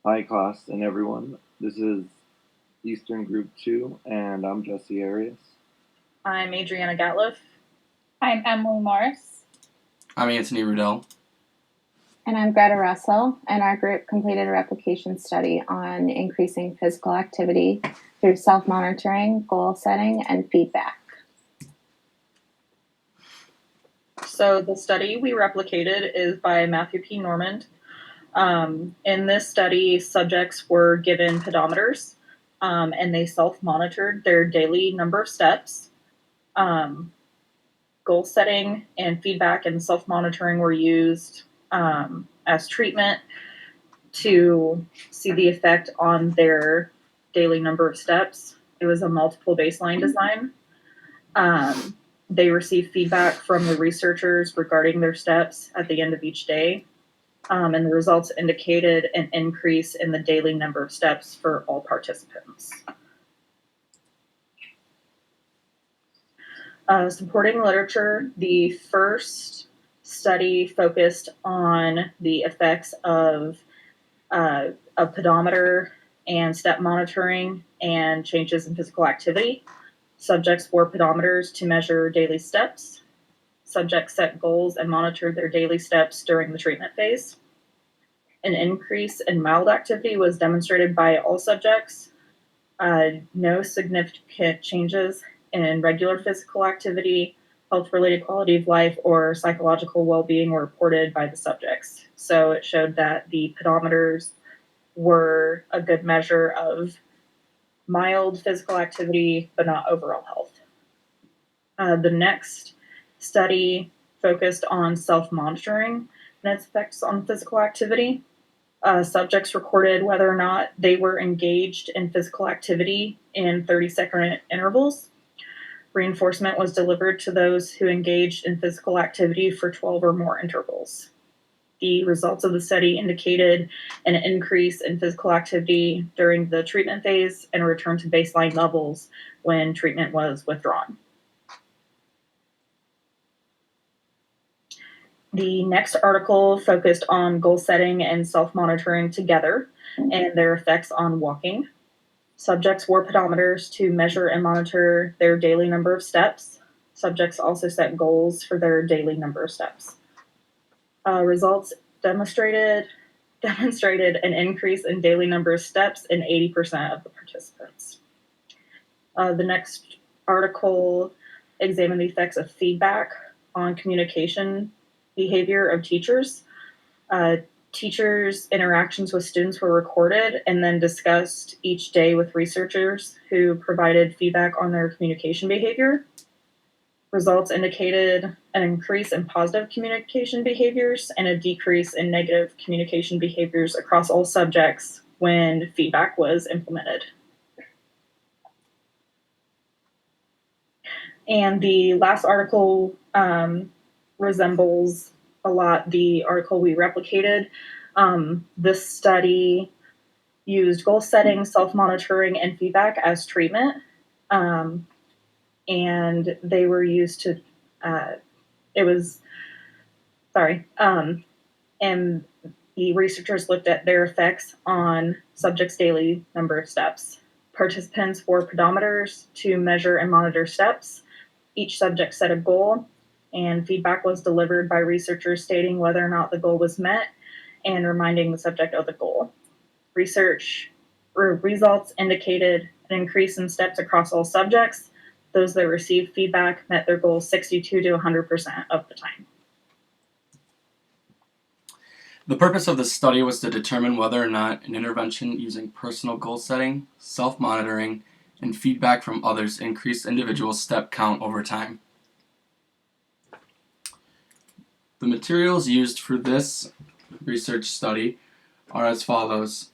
Hi, class and everyone. This is Eastern Group 2, and I'm Jesse Arias. I'm Adriana Gatliff. I'm Emily Morris. I'm Anthony Rudell. And I'm Greta Russell, and our group completed a replication study on increasing physical activity through self-monitoring, goal setting, and feedback. So the study we replicated is by Matthew P. Normand. In this study, subjects were given pedometers, and they self-monitored their daily number of steps. Goal setting and feedback and self-monitoring were used as treatment to see the effect on their daily number of steps. It was a multiple baseline design. They received feedback from the researchers regarding their steps at the end of each day, and the results indicated an increase in the daily number of steps for all participants. Supporting literature, the first study focused on the effects of a pedometer and step monitoring and changes in physical activity. Subjects wore pedometers to measure daily steps. Subjects set goals and monitored their daily steps during the treatment phase. An increase in mild activity was demonstrated by all subjects. No significant changes in regular physical activity, health-related quality of life, or psychological well-being were reported by the subjects. So it showed that the pedometers were a good measure of mild physical activity, but not overall health. The next study focused on self-monitoring and its effects on physical activity. Subjects recorded whether or not they were engaged in physical activity in 30-second intervals. Reinforcement was delivered to those who engaged in physical activity for 12 or more intervals. The results of the study indicated an increase in physical activity during the treatment phase and a return to baseline levels when treatment was withdrawn. The next article focused on goal setting and self-monitoring together and their effects on walking. Subjects wore pedometers to measure and monitor their daily number of steps. Subjects also set goals for their daily number of steps. Results demonstrated an increase in daily number of steps in 80% of the participants. The next article examined the effects of feedback on communication behavior of teachers. Teachers' interactions with students were recorded and then discussed each day with researchers who provided feedback on their communication behavior. Results indicated an increase in positive communication behaviors and a decrease in negative communication behaviors across all subjects when feedback was implemented. And the last article resembles a lot the article we replicated. This study used goal setting, self-monitoring, and feedback as treatment. And they were used to, and the researchers looked at their effects on subjects' daily number of steps. Participants wore pedometers to measure and monitor steps. Each subject set a goal, and feedback was delivered by researchers stating whether or not the goal was met and reminding the subject of the goal. Research results indicated an increase in steps across all subjects. Those that received feedback met their goals 62 to 100% of the time. The purpose of this study was to determine whether or not an intervention using personal goal setting, self-monitoring, and feedback from others increased individual step count over time. The materials used for this research study are as follows.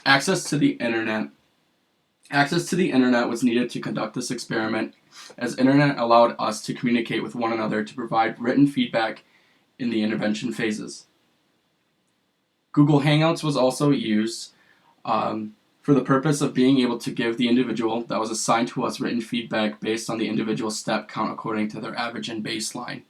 Access to the internet. Access to the internet was needed to conduct this experiment, as internet allowed us to communicate with one another to provide written feedback in the intervention phases. Google Hangouts was also used for the purpose of being able to give the individual that was assigned to us written feedback based on the individual step count according to their average and baseline.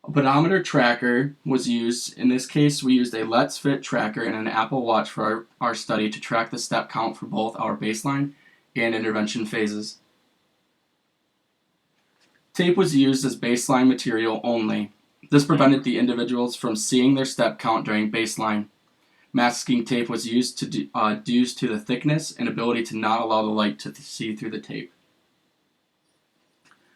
A pedometer tracker was used. In this case, we used a Let's Fit tracker and an Apple Watch for our study to track the step count for both our baseline and intervention phases. Tape was used as baseline material only. This prevented the individuals from seeing their step count during baseline. Masking tape was used due to the thickness and ability to not allow the light to see through the tape.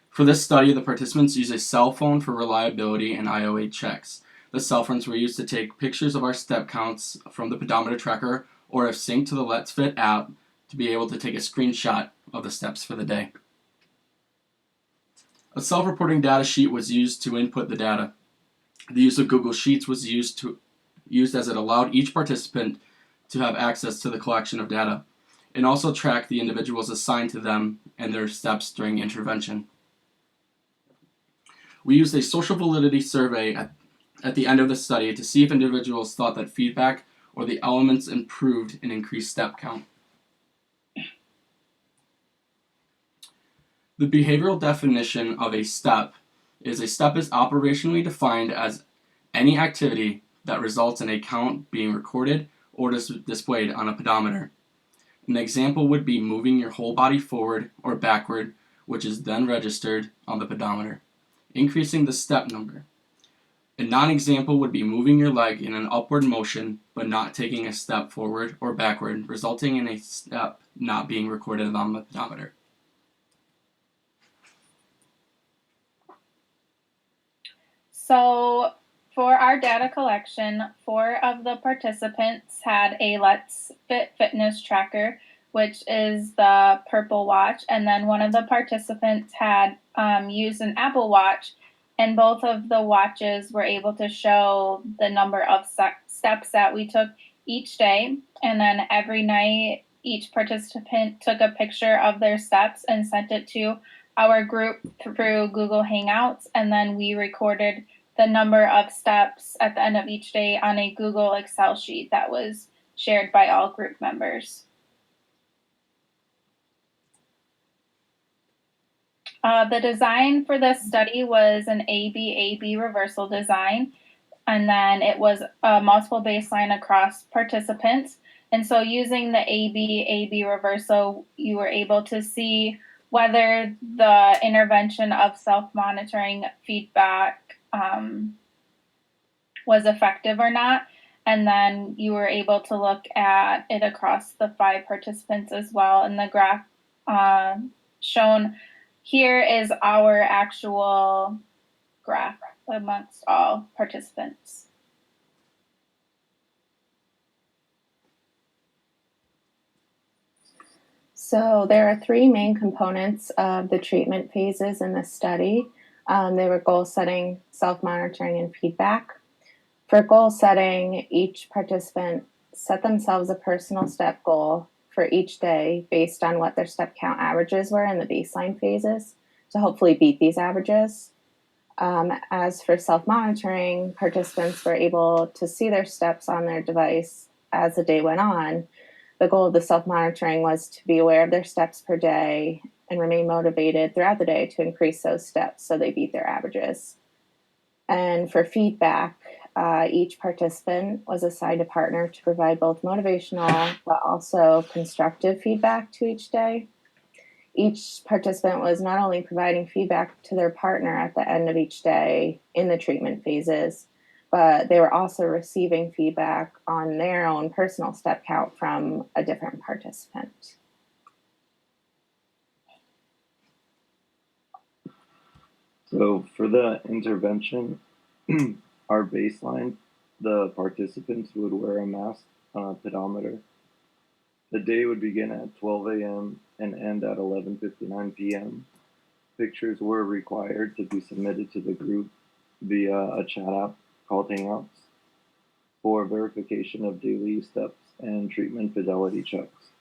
For this study, the participants used a cell phone for reliability and IOA checks. The cell phones were used to take pictures of our step counts from the pedometer tracker, or if synced to the Let's Fit app, to be able to take a screenshot of the steps for the day. A self-reporting data sheet was used to input the data. The use of Google Sheets was used as it allowed each participant to have access to the collection of data, and also track the individuals assigned to them and their steps during intervention. We used a social validity survey at the end of the study to see if individuals thought that feedback or the elements improved an increased step count. The behavioral definition of a step is operationally defined as any activity that results in a count being recorded or displayed on a pedometer. An example would be moving your whole body forward or backward, which is then registered on the pedometer, increasing the step number. A non-example would be moving your leg in an upward motion but not taking a step forward or backward, resulting in a step not being recorded on the pedometer. So for our data collection, 4 of the participants had a Let's Fit fitness tracker, which is the purple watch, and then one of the participants had used an Apple Watch, and both of the watches were able to show the number of steps that we took each day, and then every night each participant took a picture of their steps and sent it to our group through Google Hangouts, and then we recorded the number of steps at the end of each day on a Google Excel sheet that was shared by all group members. The design for this study was an AB-AB reversal design, and then it was a multiple baseline across participants. And so using the AB-AB reversal, you were able to see whether the intervention of self-monitoring feedback was effective or not. And then you were able to look at it across the 5 participants as well. And the graph shown here is our actual graph amongst all participants. So there are 3 main components of the treatment phases in this study. They were goal setting, self-monitoring, and feedback. For goal setting, each participant set themselves a personal step goal for each day based on what their step count averages were in the baseline phases to hopefully beat these averages. As for self-monitoring, participants were able to see their steps on their device as the day went on. The goal of the self-monitoring was to be aware of their steps per day and remain motivated throughout the day to increase those steps so they beat their averages. And for feedback, each participant was assigned a partner to provide both motivational but also constructive feedback to each day. Each participant was not only providing feedback to their partner at the end of each day in the treatment phases, but they were also receiving feedback on their own personal step count from a different participant. So for the intervention, our baseline, the participants would wear a mask on a pedometer. The day would begin at 12 a.m. and end at 11:59 p.m. Pictures were required to be submitted to the group via a chat app called Hangouts for verification of daily steps and treatment fidelity checks.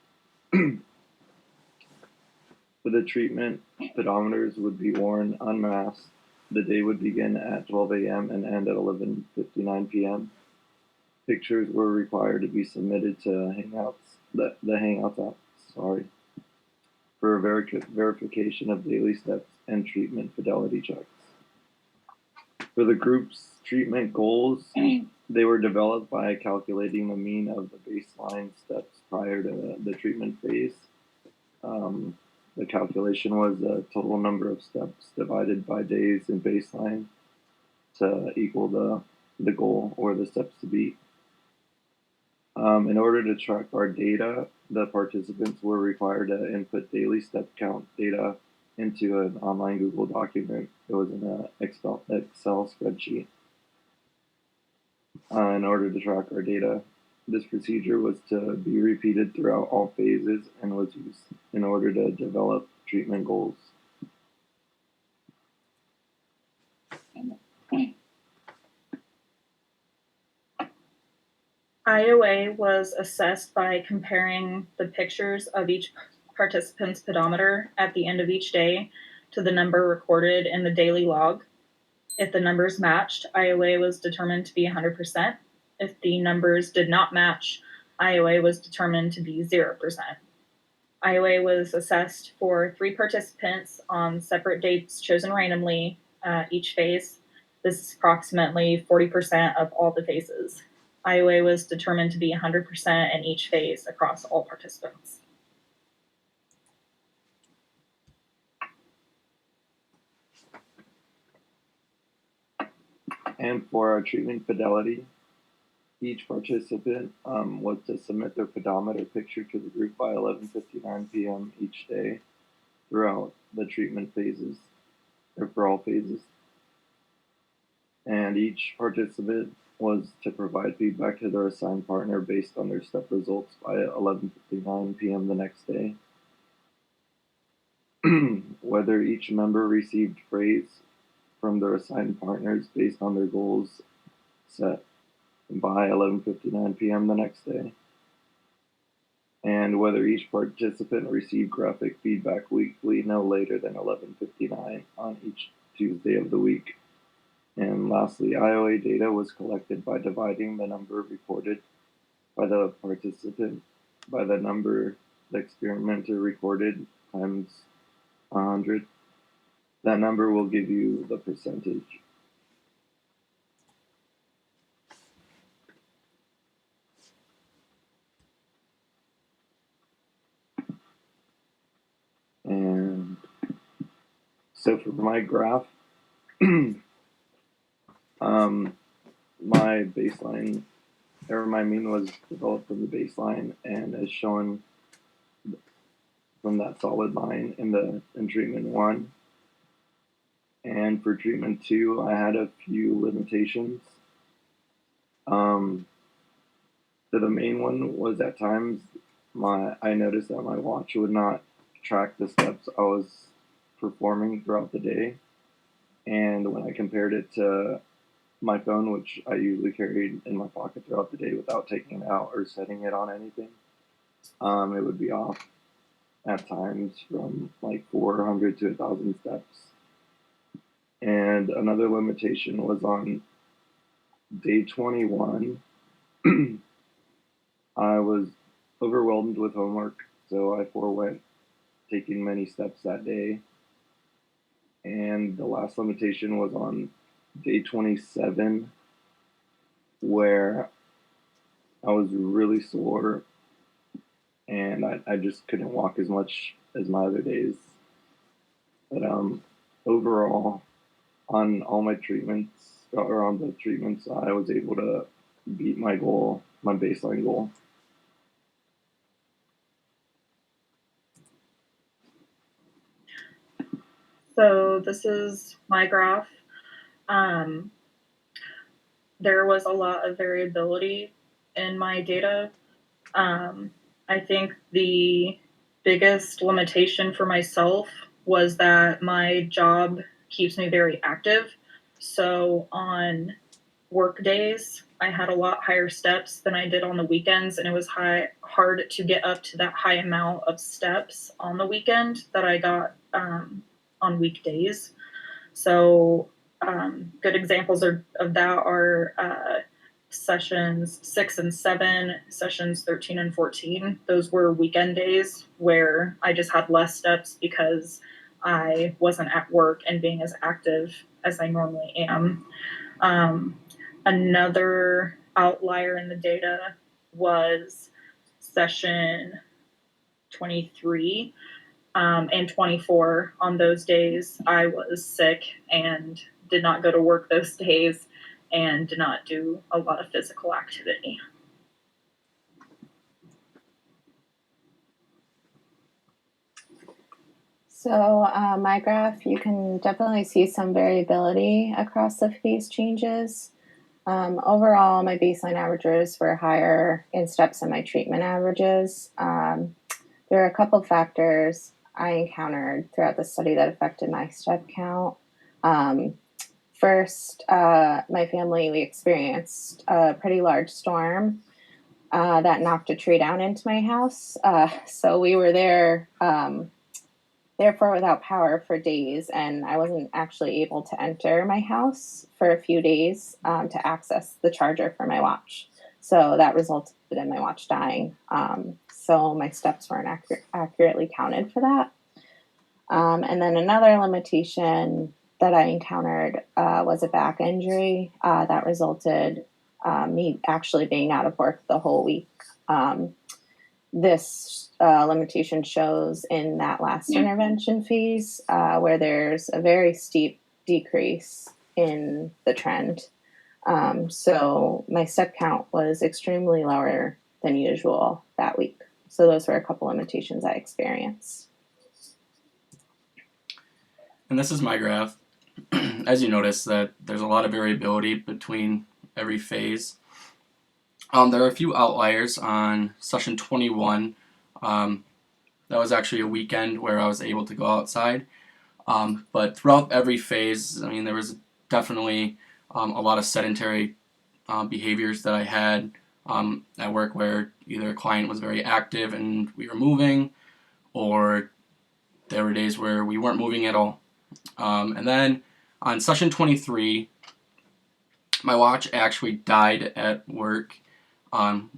For the treatment, pedometers would be worn unmasked. The day would begin at 12 a.m. and end at 11:59 p.m. Pictures were required to be submitted to Hangouts, the Hangouts app, for verification of daily steps and treatment fidelity checks. For the group's treatment goals, they were developed by calculating the mean of the baseline steps prior to the treatment phase. The calculation was the total number of steps divided by days in baseline to equal the goal or the steps to beat. In order to track our data, the participants were required to input daily step count data into an online Google document. It was in an Excel spreadsheet. In order to track our data, this procedure was to be repeated throughout all phases and was used in order to develop treatment goals. IOA was assessed by comparing the pictures of each participant's pedometer at the end of each day to the number recorded in the daily log. If the numbers matched, IOA was determined to be 100%. If the numbers did not match, IOA was determined to be 0%. IOA was assessed for 3 participants on separate dates chosen randomly each phase. This is approximately 40% of all the phases. IOA was determined to be 100% in each phase across all participants. And for our treatment fidelity, each participant was to submit their pedometer picture to the group by 11:59 p.m. each day throughout the treatment phases, or for all phases. And each participant was to provide feedback to their assigned partner based on their step results by 11:59 p.m. the next day. Whether each member received praise from their assigned partners based on their goals set by 11:59 p.m. the next day, and whether each participant received graphic feedback weekly no later than 11:59 on each Tuesday of the week. And lastly, IOA data was collected by dividing the number reported by the participant by the number the experimenter recorded times 100. That number will give you the percentage. And so for my graph, my baseline or my mean was developed from the baseline and is shown from that solid line in treatment 1. And for treatment 2, I had a few limitations. So the main one was at times I noticed that my watch would not track the steps I was performing throughout the day. And when I compared it to my phone, which I usually carried in my pocket throughout the day without taking it out or setting it on anything, it would be off at times from like 400 to 1,000 steps. And another limitation was on day 21. I was overwhelmed with homework, so I forewent taking many steps that day. And the last limitation was on day 27, where I was really sore and I just couldn't walk as much as my other days. But overall, on all my treatments, or on the treatments, I was able to beat my goal, my baseline goal. So this is my graph. There was a lot of variability in my data. I think the biggest limitation for myself was that my job keeps me very active. So on work days, I had a lot higher steps than I did on the weekends, and it was hard to get up to that high amount of steps on the weekend that I got on weekdays. So good examples of that are sessions 6 and 7, sessions 13 and 14. Those were weekend days where I just had less steps because I wasn't at work and being as active as I normally am. Another outlier in the data was session 23 and 24. On those days, I was sick and did not go to work those days and did not do a lot of physical activity. So my graph, you can definitely see some variability across the phase changes. Overall, my baseline averages were higher in steps than my treatment averages. There are a couple factors I encountered throughout the study that affected my step count. First, my family, we experienced a pretty large storm that knocked a tree down into my house. So we were there, therefore without power for days, and I wasn't actually able to enter my house for a few days to access the charger for my watch. So that resulted in my watch dying. So my steps weren't accurately counted for that. And then another limitation that I encountered was a back injury that resulted me actually being out of work the whole week. This limitation shows in that last intervention phase where there's a very steep decrease in the trend. So my step count was extremely lower than usual that week. So those were a couple limitations I experienced. And this is my graph. As you notice that there's a lot of variability between every phase. There are a few outliers on session 21. That was actually a weekend where I was able to go outside. But throughout every phase, I mean, there was definitely a lot of sedentary behaviors that I had at work where either a client was very active and we were moving, or there were days where we weren't moving at all. And then on session 23, my watch actually died at work,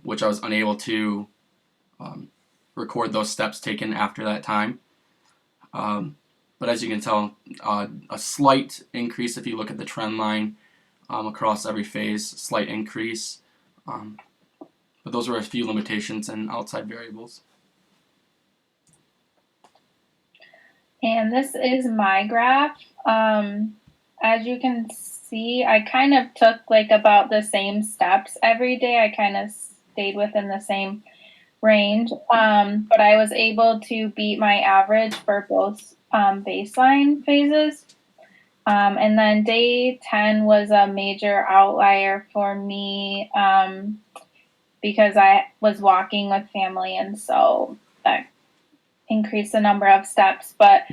which I was unable to record those steps taken after that time. But as you can tell, a slight increase if you look at the trend line across every phase, slight increase. But those were a few limitations and outside variables. And this is my graph. As you can see, I kind of took like about the same steps every day. I kind of stayed within the same range, but I was able to beat my average for both baseline phases. And then day 10 was a major outlier for me because I was walking with family, and so that increased the number of steps. But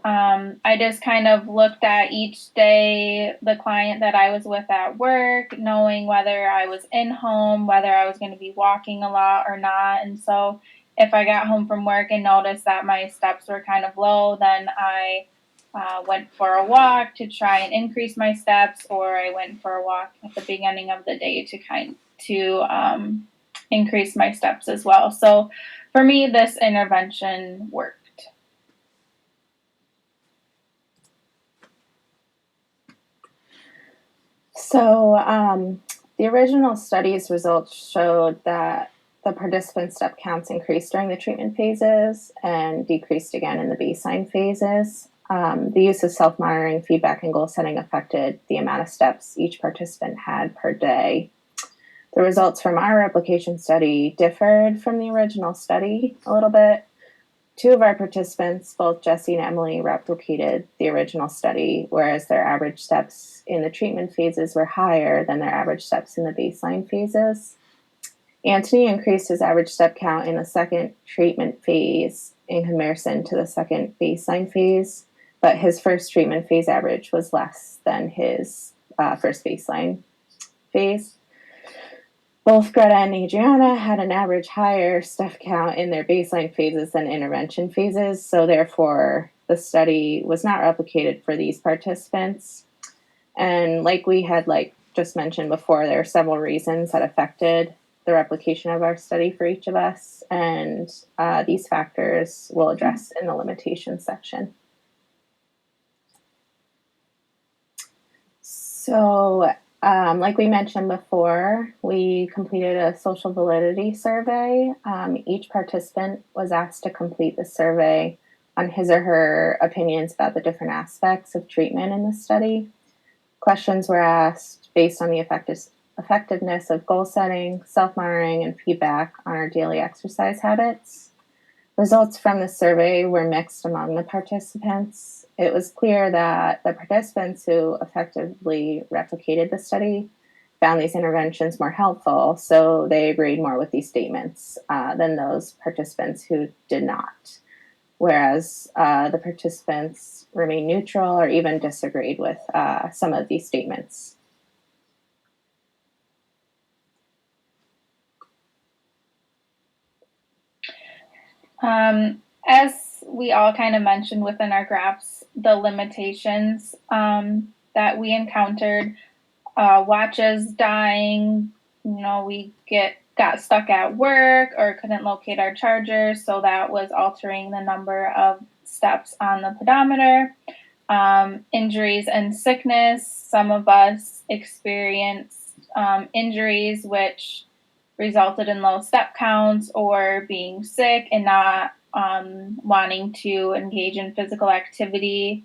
I just kind of looked at each day the client that I was with at work, knowing whether I was in home, whether I was going to be walking a lot or not. And so if I got home from work and noticed that my steps were kind of low, then I went for a walk to try and increase my steps, or I went for a walk at the beginning of the day to increase my steps as well. So for me, this intervention worked. So the original study's results showed that the participant step counts increased during the treatment phases and decreased again in the baseline phases. The use of self-monitoring, feedback, and goal setting affected the amount of steps each participant had per day. The results from our replication study differed from the original study a little bit. Two of our participants, both Jesse and Emily, replicated the original study, whereas their average steps in the treatment phases were higher than their average steps in the baseline phases. Anthony increased his average step count in the second treatment phase in comparison to the second baseline phase, but his first treatment phase average was less than his first baseline phase. Both Greta and Adriana had an average higher step count in their baseline phases than intervention phases, so therefore the study was not replicated for these participants. And like we had just mentioned before, there are several reasons that affected the replication of our study for each of us, and these factors we'll address in the limitations section. So, like we mentioned before, we completed a social validity survey. Each participant was asked to complete the survey on his or her opinions about the different aspects of treatment in the study. Questions were asked based on the effectiveness of goal setting, self-monitoring, and feedback on our daily exercise habits. Results from the survey were mixed among the participants. It was clear that the participants who effectively replicated the study found these interventions more helpful, so they agreed more with these statements than those participants who did not. Whereas the participants remained neutral or even disagreed with some of these statements. As we all kind of mentioned within our graphs, the limitations that we encountered, watches dying, we got stuck at work or couldn't locate our charger, so that was altering the number of steps on the pedometer. Injuries and sickness, some of us experienced injuries which resulted in low step counts or being sick and not wanting to engage in physical activity.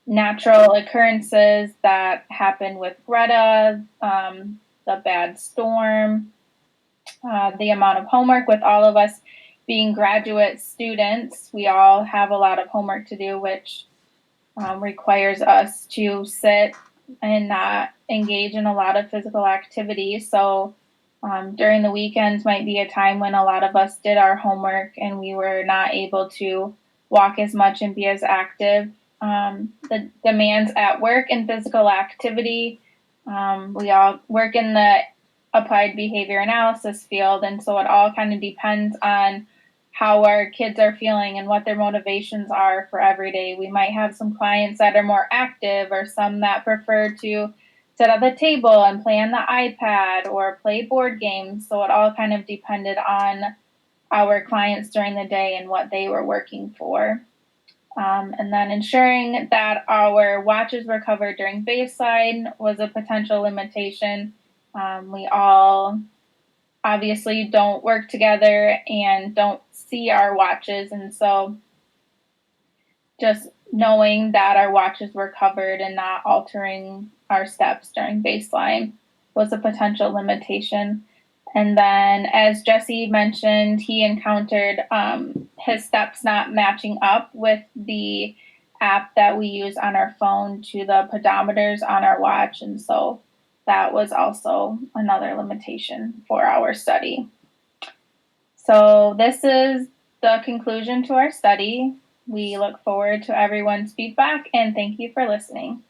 Natural occurrences that happen with Greta, the bad storm, the amount of homework. With all of us being graduate students, we all have a lot of homework to do, which requires us to sit and not engage in a lot of physical activity. So during the weekends might be a time when a lot of us did our homework and we were not able to walk as much and be as active. The demands at work and physical activity. We all work in the applied behavior analysis field, and so it all kind of depends on how our kids are feeling and what their motivations are for every day. We might have some clients that are more active or some that prefer to sit at the table and play on the iPad or play board games. So it all kind of depended on our clients during the day and what they were working for. And then ensuring that our watches were covered during baseline was a potential limitation. We all obviously don't work together and don't see our watches, and so just knowing that our watches were covered and not altering our steps during baseline was a potential limitation. And then, as Jesse mentioned, he encountered his steps not matching up with the app that we use on our phone to the pedometers on our watch, and so that was also another limitation for our study. So this is the conclusion to our study. We look forward to everyone's feedback and thank you for listening.